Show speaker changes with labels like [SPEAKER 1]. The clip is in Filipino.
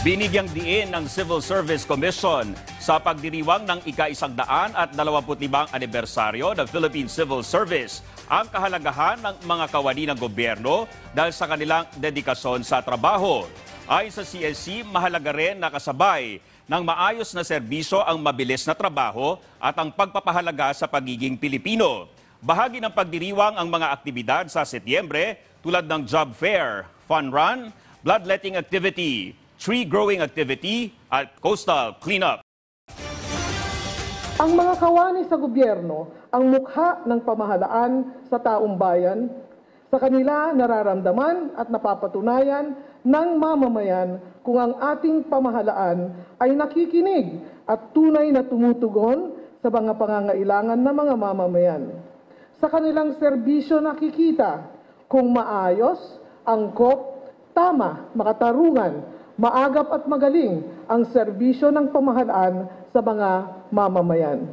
[SPEAKER 1] Binigyang diin ng Civil Service Commission sa pagdiriwang ng ika-125 anibersaryo ng Philippine Civil Service ang kahalagahan ng mga kawani ng gobyerno dahil sa kanilang dedikasyon sa trabaho. Ayon sa CSC, mahalaga rin na kasabay ng maayos na serbisyo ang mabilis na trabaho at ang pagpapahalaga sa pagiging Pilipino. Bahagi ng pagdiriwang ang mga aktibidad sa Setyembre tulad ng job fair, fun run, bloodletting activity, tree growing activity at coastal cleanup.
[SPEAKER 2] Ang mga kawani sa gobyerno ang mukha ng pamahalaan sa taong bayan. Sa kanila nararamdaman at napapatunayan ng mamamayan kung ang ating pamahalaan ay nakikinig at tunay na tumutugon sa mga pangangailangan ng mga mamamayan. Sa kanilang serbisyo nakikita kung maayos, angkop, tama, makatarungan, maagap at magaling ang serbisyo ng pamahalaan sa mga mamamayan.